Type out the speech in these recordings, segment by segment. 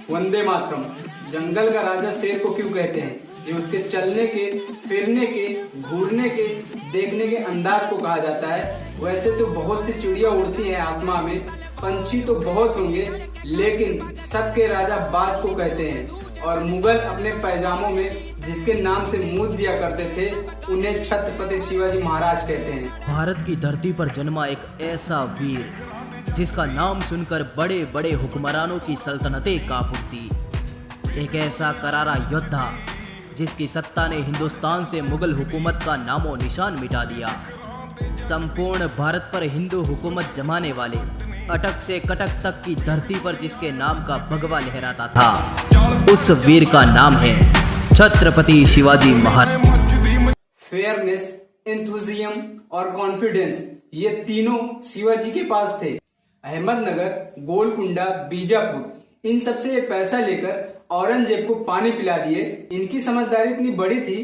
वंदे मातरम। जंगल का राजा शेर को क्यों कहते हैं? ये उसके चलने के, फिरने के, घूरने के, देखने के अंदाज को कहा जाता है। वैसे तो बहुत सी चिड़िया उड़ती हैं आसमां में, पंछी तो बहुत होंगे, लेकिन सबके राजा बाज को कहते हैं। और मुगल अपने पैजामों में जिसके नाम से मूत दिया करते थे, उन्हें छत्रपति शिवाजी महाराज कहते हैं। भारत की धरती पर जन्मा एक ऐसा वीर जिसका नाम सुनकर बड़े बड़े हुक्मरानों की सल्तनतें कांप उठती। एक ऐसा करारा योद्धा जिसकी सत्ता ने हिंदुस्तान से मुगल हुकूमत का नामो निशान मिटा दिया। संपूर्ण भारत पर हिंदू हुकूमत जमाने वाले अटक से कटक तक की धरती पर जिसके नाम का भगवा लहराता था, उस वीर का नाम है छत्रपति शिवाजी महाराज। फेयरनेस, एंथुजियम और कॉन्फिडेंस, ये तीनों शिवाजी के पास थे। अहमदनगर, गोलकुंडा, बीजापुर, इन सबसे ये पैसा लेकर औरंगजेब को पानी पिला दिए। इनकी समझदारी इतनी बड़ी थी,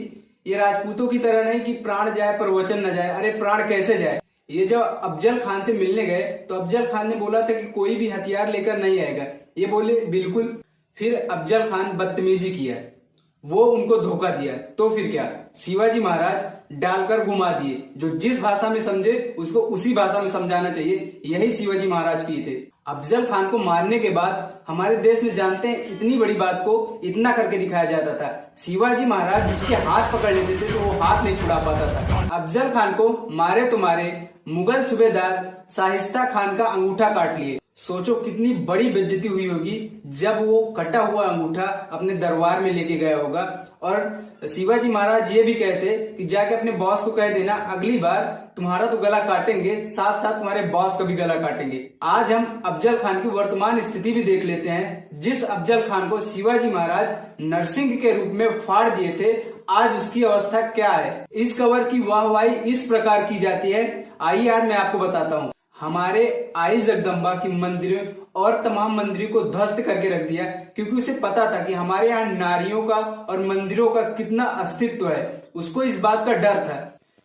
ये राजपूतों की तरह नहीं कि प्राण जाए पर वचन न जाए। अरे प्राण कैसे जाए? ये जब अफजल खान से मिलने गए तो अफजल खान ने बोला था कि कोई भी हथियार लेकर नहीं आएगा। ये बोले बिल्कुल। फिर अफजल खान बदतमीजी किया, वो उनको धोखा दिया, तो फिर क्या, शिवाजी महाराज डालकर घुमा दिए। जो जिस भाषा में समझे उसको उसी भाषा में समझाना चाहिए, यही शिवाजी महाराज किए थे। अफजल खान को मारने के बाद हमारे देश में जानते हैं इतनी बड़ी बात को इतना करके दिखाया जाता था। शिवाजी महाराज उसके हाथ पकड़ लेते थे तो वो हाथ नहीं छुड़ा पाता था। अफजल खान को मारे तो मारे, मुगल सूबेदार शाइस्ता खान का अंगूठा काट लिए। सोचो कितनी बड़ी बेइज्जती हुई होगी जब वो कटा हुआ अंगूठा अपने दरबार में लेके गया होगा। और शिवाजी महाराज ये भी कहते कि जाके अपने बॉस को कह देना, अगली बार तुम्हारा तो गला काटेंगे, साथ साथ तुम्हारे बॉस का भी गला काटेंगे। आज हम अफजल खान की वर्तमान स्थिति भी देख लेते हैं। जिस अफजल खान को शिवाजी महाराज नरसिंह के रूप में फाड़ दिए थे, आज उसकी अवस्था क्या है? इस कवर की वाहवाही इस प्रकार की जाती है। आइए आज मैं आपको बताता हूँ। हमारे आई जगदम्बा की मंदिर और तमाम मंदिरों को ध्वस्त करके रख दिया, क्योंकि उसे पता था कि हमारे यहाँ नारियों का और मंदिरों का कितना अस्तित्व है। उसको इस बात का डर था,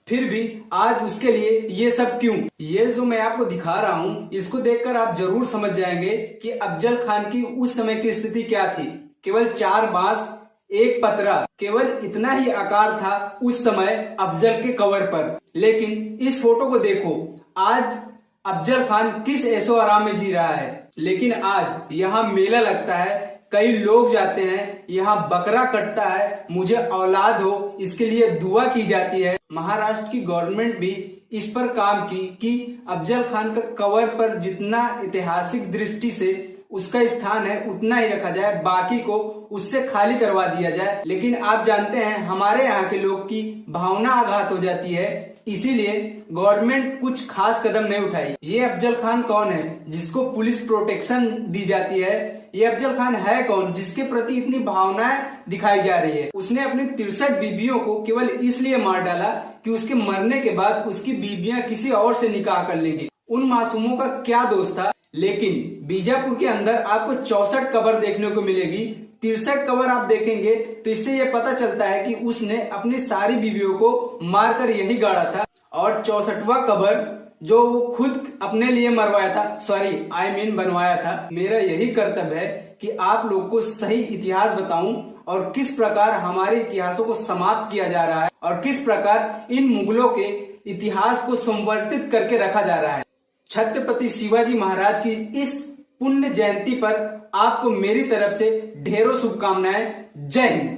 फिर भी आज उसके लिए ये सब क्यों? ये जो मैं आपको दिखा रहा हूँ, इसको देखकर आप जरूर समझ जाएंगे कि अफजल खान की उस समय की स्थिति क्या थी। केवल 4 बांस, एक पतरा, केवल इतना ही आकार था उस समय अफजल के कवर पर। लेकिन इस फोटो को देखो, आज अफजल खान किस ऐशो आराम में जी रहा है। लेकिन आज यहाँ मेला लगता है, कई लोग जाते हैं, यहाँ बकरा कटता है, मुझे औलाद हो इसके लिए दुआ की जाती है। महाराष्ट्र की गवर्नमेंट भी इस पर काम की कि अफजल खान का कवर पर जितना ऐतिहासिक दृष्टि से उसका स्थान है उतना ही रखा जाए, बाकी को उससे खाली करवा दिया जाए। लेकिन आप जानते हैं हमारे यहाँ के लोग की भावना आघात हो जाती है, इसीलिए गवर्नमेंट कुछ खास कदम नहीं उठाई। ये अफजल खान कौन है जिसको पुलिस प्रोटेक्शन दी जाती है? ये अफजल खान है कौन जिसके प्रति इतनी भावनाएं दिखाई जा रही है? उसने अपनी 63 बीबियों को केवल इसलिए मार डाला कि उसके मरने के बाद उसकी बीबियां किसी और से निकाह कर लेंगी। उन मासूमों का क्या दोष था? लेकिन बीजापुर के अंदर आपको 64 कब्र देखने को मिलेगी। 63 कब्र आप देखेंगे तो इससे यह पता चलता है कि उसने अपनी सारी बीवियों को मारकर यही गाड़ा था। और 64वां कब्र जो वो खुद अपने लिए मरवाया था, बनवाया था। मेरा यही कर्तव्य है कि आप लोग को सही इतिहास बताऊं और किस प्रकार हमारे इतिहासों को समाप्त किया जा रहा है और किस प्रकार इन मुगलों के इतिहास को संवर्धित करके रखा जा रहा है। छत्रपति शिवाजी महाराज की इस पुण्य जयंती पर आपको मेरी तरफ से ढेरों शुभकामनाएं। जय हिंद।